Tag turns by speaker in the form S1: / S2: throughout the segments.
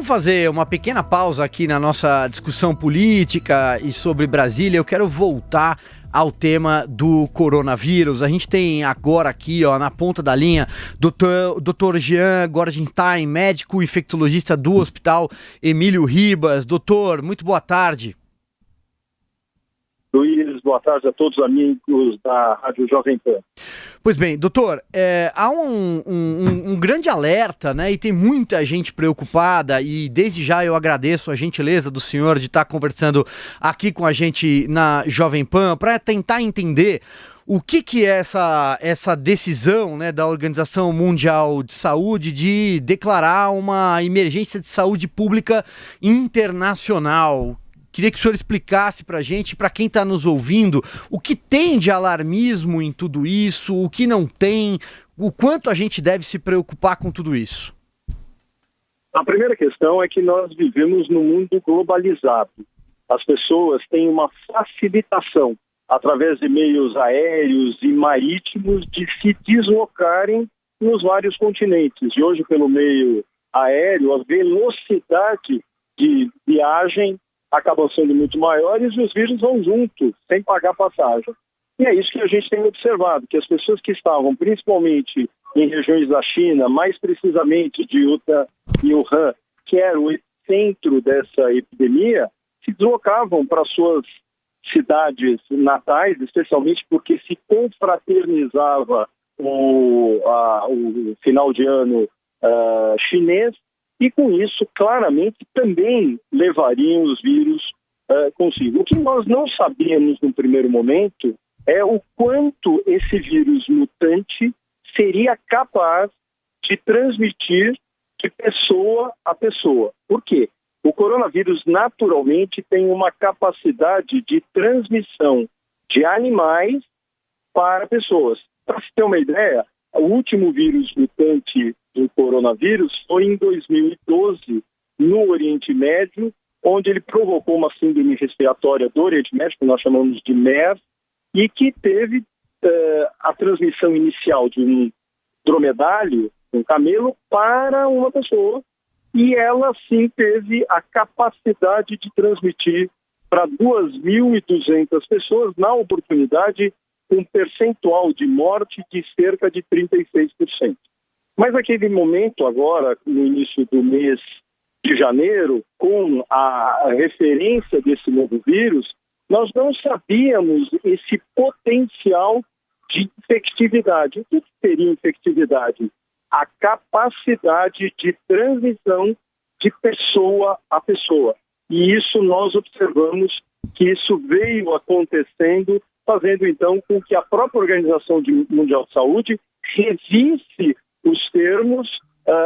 S1: Vamos fazer uma pequena pausa aqui na nossa discussão política e sobre Brasília. Eu quero voltar ao tema do coronavírus. A gente tem agora aqui, na ponta da linha, Dr. Jean Gorgenstein, médico infectologista do Hospital Emílio Ribas. Doutor, muito boa tarde.
S2: Luiz, boa tarde a todos os amigos da Rádio Jovem Pan.
S1: Pois bem, doutor, há um grande alerta, né? E tem muita gente preocupada, e desde já eu agradeço a gentileza do senhor de estar conversando aqui com a gente na Jovem Pan para tentar entender o que é essa decisão, né, da Organização Mundial de Saúde de declarar uma emergência de saúde pública internacional. Queria que o senhor explicasse para a gente, para quem está nos ouvindo, o que tem de alarmismo em tudo isso, o que não tem, o quanto a gente deve se preocupar com tudo isso.
S2: A primeira questão é que nós vivemos num mundo globalizado. As pessoas têm uma facilitação, através de meios aéreos e marítimos, de se deslocarem nos vários continentes. E hoje, pelo meio aéreo, a velocidade de viagem acabam sendo muito maiores e os vírus vão juntos, sem pagar passagem. E é isso que a gente tem observado, que as pessoas que estavam principalmente em regiões da China, mais precisamente de Wuhan, que era o centro dessa epidemia, se deslocavam para suas cidades natais, especialmente porque se confraternizava o final de ano chinês, e com isso, claramente, também levariam os vírus consigo. O que nós não sabíamos no primeiro momento é o quanto esse vírus mutante seria capaz de transmitir de pessoa a pessoa. Por quê? O coronavírus, naturalmente, tem uma capacidade de transmissão de animais para pessoas. Para se ter uma ideia, o último vírus mutante do coronavírus foi em 2012, no Oriente Médio, onde ele provocou uma síndrome respiratória do Oriente Médio, que nós chamamos de MERS, e que teve a transmissão inicial de um dromedário, um camelo, para uma pessoa, e ela sim teve a capacidade de transmitir para 2.200 pessoas, na oportunidade, um percentual de morte de cerca de 36%. Mas naquele momento agora, no início do mês de janeiro, com a referência desse novo vírus, nós não sabíamos esse potencial de infectividade. O que seria infectividade? A capacidade de transmissão de pessoa a pessoa. E isso nós observamos que isso veio acontecendo, fazendo então com que a própria Organização Mundial de Saúde revisse os termos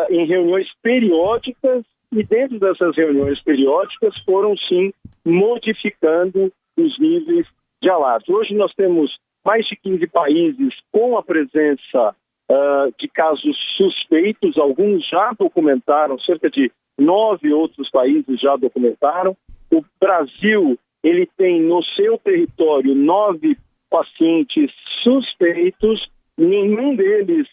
S2: em reuniões periódicas, e dentro dessas reuniões periódicas foram sim modificando os níveis de alerta. Hoje nós temos mais de 15 países com a presença de casos suspeitos, alguns já documentaram, cerca de 9 outros países já documentaram. O Brasil, ele tem no seu território 9 pacientes suspeitos, nenhum deles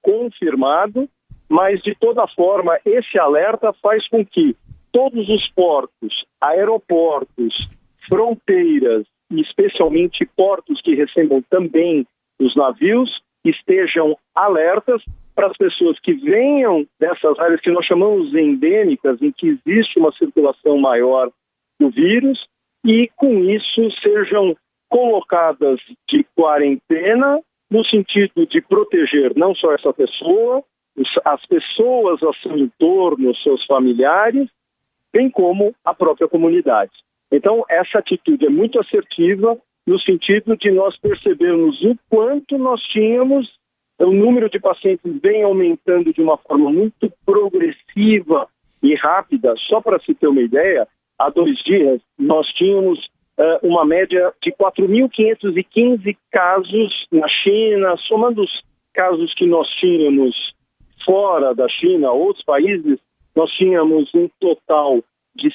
S2: confirmado, mas de toda forma esse alerta faz com que todos os portos, aeroportos, fronteiras e especialmente portos que recebam também os navios estejam alertas para as pessoas que venham dessas áreas que nós chamamos endêmicas, em que existe uma circulação maior do vírus, e com isso sejam colocadas de quarentena, no sentido de proteger não só essa pessoa, as pessoas ao seu entorno, seus familiares, bem como a própria comunidade. Então, essa atitude é muito assertiva no sentido de nós percebermos o quanto nós tínhamos, o número de pacientes vem aumentando de uma forma muito progressiva e rápida. Só para se ter uma ideia, há 2 dias nós tínhamos uma média de 4.515 casos na China, somando os casos que nós tínhamos fora da China, outros países, nós tínhamos um total de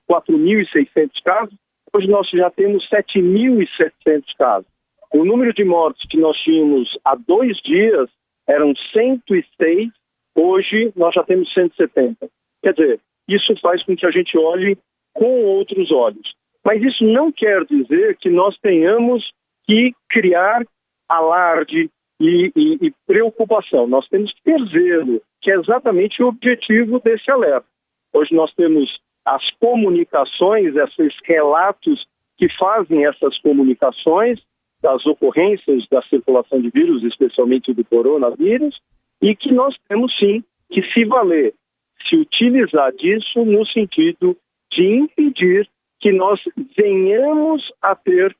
S2: 4.600 casos, hoje nós já temos 7.700 casos. O número de mortes que nós tínhamos há 2 dias eram 106, hoje nós já temos 170. Quer dizer, isso faz com que a gente olhe com outros olhos. Mas isso não quer dizer que nós tenhamos que criar alarde e preocupação. Nós temos que ter zelo, que é exatamente o objetivo desse alerta. Hoje nós temos as comunicações, esses relatos que fazem essas comunicações das ocorrências da circulação de vírus, especialmente do coronavírus, e que nós temos sim que se valer, se utilizar disso no sentido de impedir que nós venhamos a ter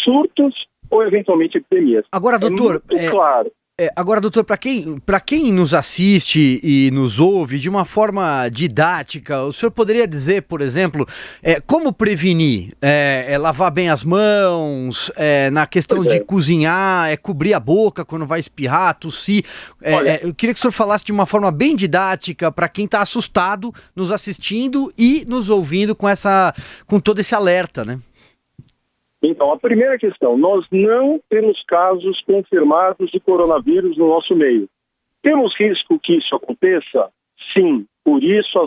S2: surtos ou eventualmente epidemias.
S1: Agora, doutor,
S2: claro.
S1: Agora, doutor, para quem nos assiste e nos ouve de uma forma didática, o senhor poderia dizer, por exemplo, como prevenir? Lavar bem as mãos, na questão de cozinhar, cobrir a boca quando vai espirrar, tossir. Eu queria que o senhor falasse de uma forma bem didática para quem está assustado nos assistindo e nos ouvindo com todo esse alerta, né?
S2: Então, a primeira questão, nós não temos casos confirmados de coronavírus no nosso meio. Temos risco que isso aconteça? Sim. Por isso,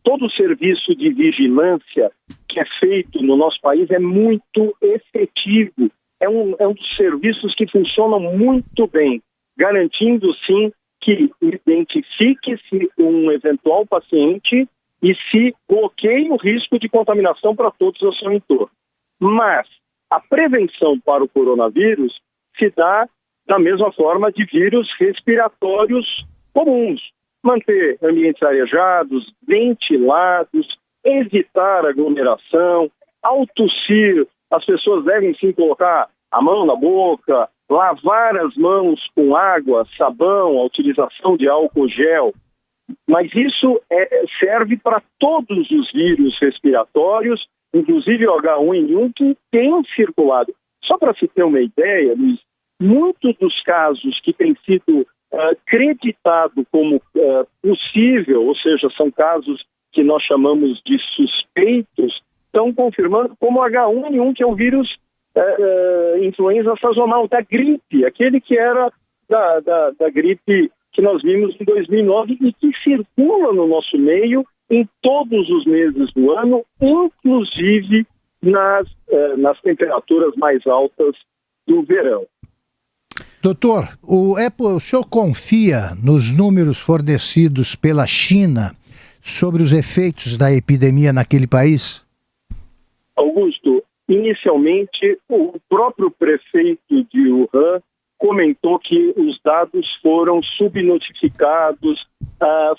S2: todo o serviço de vigilância que é feito no nosso país é muito efetivo. É um dos serviços que funcionam muito bem, garantindo, sim, que identifique-se um eventual paciente e se bloqueie o risco de contaminação para todos ao seu entorno. Mas a prevenção para o coronavírus se dá da mesma forma de vírus respiratórios comuns. Manter ambientes arejados, ventilados, evitar aglomeração. Ao tossir, as pessoas devem sim colocar a mão na boca, lavar as mãos com água, sabão, a utilização de álcool gel. Mas isso serve para todos os vírus respiratórios, inclusive o H1N1, que tem circulado. Só para se ter uma ideia, Luiz, muitos dos casos que têm sido creditados como possível, ou seja, são casos que nós chamamos de suspeitos, estão confirmando como H1N1, que é o vírus influenza sazonal, da gripe, aquele que era da gripe que nós vimos em 2009 e que circula no nosso meio em todos os meses do ano, inclusive nas temperaturas mais altas do verão.
S3: Doutor, o senhor confia nos números fornecidos pela China sobre os efeitos da epidemia naquele país?
S2: Augusto, inicialmente o próprio prefeito de Wuhan comentou que os dados foram subnotificados,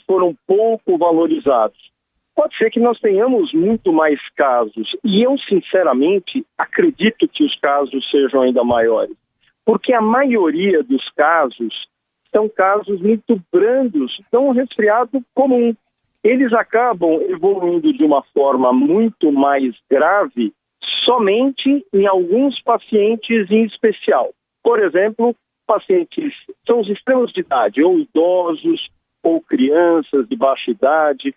S2: foram pouco valorizados. Pode ser que nós tenhamos muito mais casos, e eu, sinceramente, acredito que os casos sejam ainda maiores, porque a maioria dos casos são casos muito brandos, são um resfriado comum. Eles acabam evoluindo de uma forma muito mais grave somente em alguns pacientes em especial. Por exemplo, pacientes são os extremos de idade, ou idosos, ou crianças de baixa idade,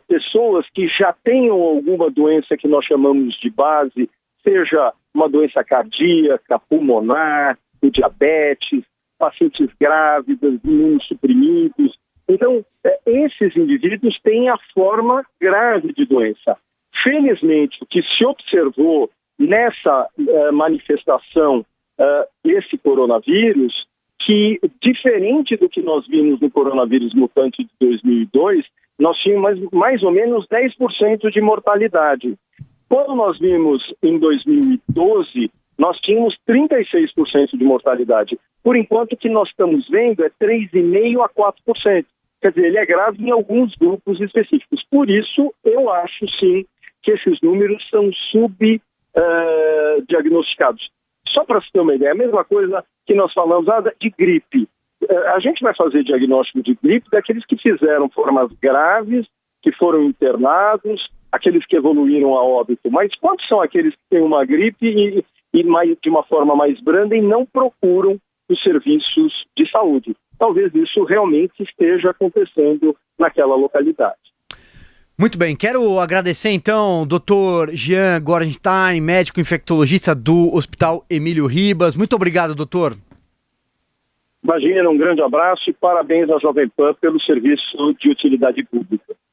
S2: pessoas que já tenham alguma doença que nós chamamos de base, seja uma doença cardíaca, pulmonar, o diabetes, pacientes grávidas, imunossuprimidos. Então, esses indivíduos têm a forma grave de doença. Felizmente, o que se observou nessa manifestação desse coronavírus, que diferente do que nós vimos no coronavírus mutante de 2002, nós tínhamos mais ou menos 10% de mortalidade. Quando nós vimos em 2012, nós tínhamos 36% de mortalidade. Por enquanto, o que nós estamos vendo é 3,5% a 4%. Quer dizer, ele é grave em alguns grupos específicos. Por isso, eu acho, sim, que esses números são subdiagnosticados. Só para se ter uma ideia, a mesma coisa que nós falamos de gripe. A gente vai fazer diagnóstico de gripe daqueles que fizeram formas graves, que foram internados, aqueles que evoluíram a óbito. Mas quantos são aqueles que têm uma gripe de uma forma mais branda e não procuram os serviços de saúde? Talvez isso realmente esteja acontecendo naquela localidade.
S1: Muito bem, quero agradecer então o Dr. Jean Gorenstein, médico infectologista do Hospital Emílio Ribas. Muito obrigado, doutor.
S2: Imagina, um grande abraço e parabéns à Jovem Pan pelo serviço de utilidade pública.